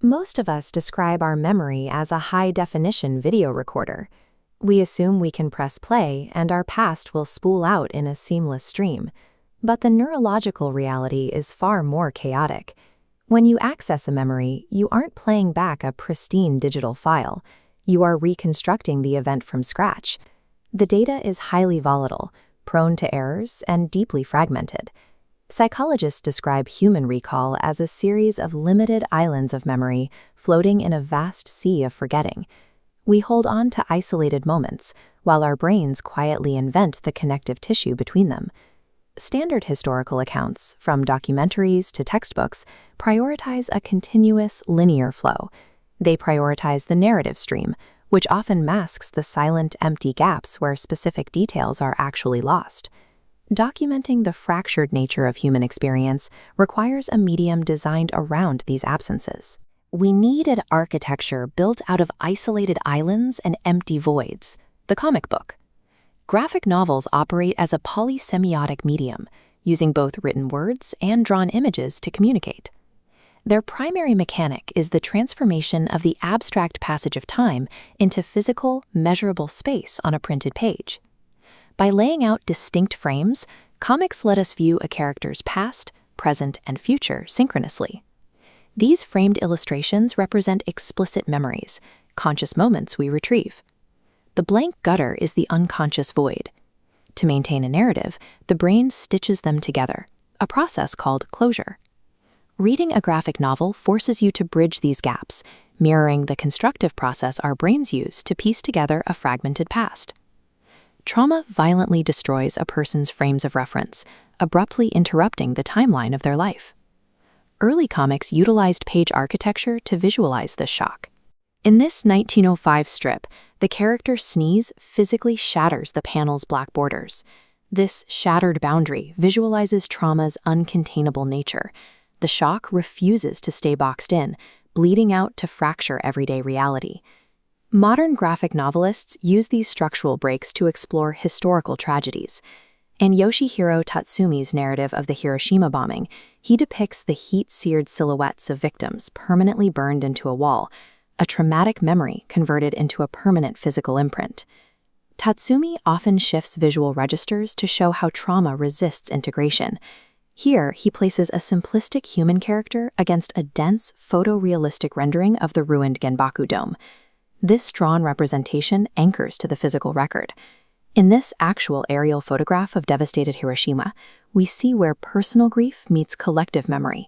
Most of us describe our memory as a high-definition video recorder. We assume we can press play and our past will spool out in a seamless stream. But the neurological reality is far more chaotic. When you access a memory, you aren't playing back a pristine digital file. You are reconstructing the event from scratch. The data is highly volatile, prone to errors, and deeply fragmented. Psychologists describe human recall as a series of limited islands of memory floating in a vast sea of forgetting. We hold on to isolated moments, while our brains quietly invent the connective tissue between them. Standard historical accounts, from documentaries to textbooks, prioritize a continuous, linear flow. They prioritize the narrative stream, which often masks the silent, empty gaps where specific details are actually lost. Documenting the fractured nature of human experience requires a medium designed around these absences. We need an architecture built out of isolated islands and empty voids, the comic book. Graphic novels operate as a polysemiotic medium, using both written words and drawn images to communicate. Their primary mechanic is the transformation of the abstract passage of time into physical, measurable space on a printed page. By laying out distinct frames, comics let us view a character's past, present, and future synchronously. These framed illustrations represent explicit memories, conscious moments we retrieve. The blank gutter is the unconscious void. To maintain a narrative, the brain stitches them together, a process called closure. Reading a graphic novel forces you to bridge these gaps, mirroring the constructive process our brains use to piece together a fragmented past. Trauma violently destroys a person's frames of reference, abruptly interrupting the timeline of their life. Early comics utilized page architecture to visualize this shock. In this 1905 strip, the character Sneeze physically shatters the panel's black borders. This shattered boundary visualizes trauma's uncontainable nature. The shock refuses to stay boxed in, bleeding out to fracture everyday reality. Modern graphic novelists use these structural breaks to explore historical tragedies. In Yoshihiro Tatsumi's narrative of the Hiroshima bombing, he depicts the heat-seared silhouettes of victims permanently burned into a wall, a traumatic memory converted into a permanent physical imprint. Tatsumi often shifts visual registers to show how trauma resists integration. Here, he places a simplistic human character against a dense, photorealistic rendering of the ruined Genbaku Dome. This drawn representation anchors to the physical record. In this actual aerial photograph of devastated Hiroshima, we see where personal grief meets collective memory.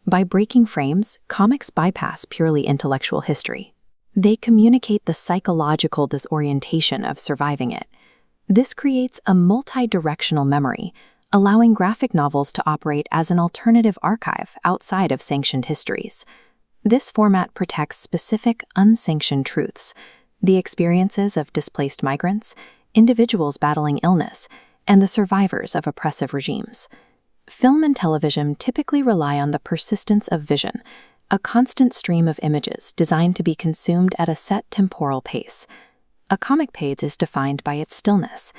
By breaking frames, comics bypass purely intellectual history. They communicate the psychological disorientation of surviving it. This creates a multi-directional memory, allowing graphic novels to operate as an alternative archive outside of sanctioned histories. This format protects specific, unsanctioned truths, the experiences of displaced migrants, individuals battling illness, and the survivors of oppressive regimes. Film and television typically rely on the persistence of vision, a constant stream of images designed to be consumed at a set temporal pace. A comic page is defined by its stillness.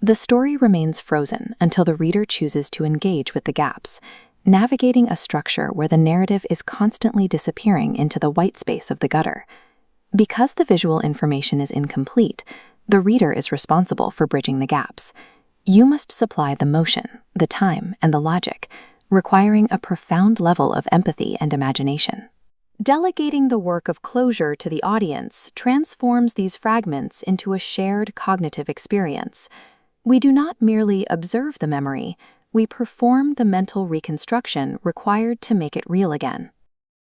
The story remains frozen until the reader chooses to engage with the gaps, navigating a structure where the narrative is constantly disappearing into the white space of the gutter. Because the visual information is incomplete, the reader is responsible for bridging the gaps. You must supply the motion, the time, and the logic, requiring a profound level of empathy and imagination. Delegating the work of closure to the audience transforms these fragments into a shared cognitive experience. We do not merely observe the memory, we perform the mental reconstruction required to make it real again.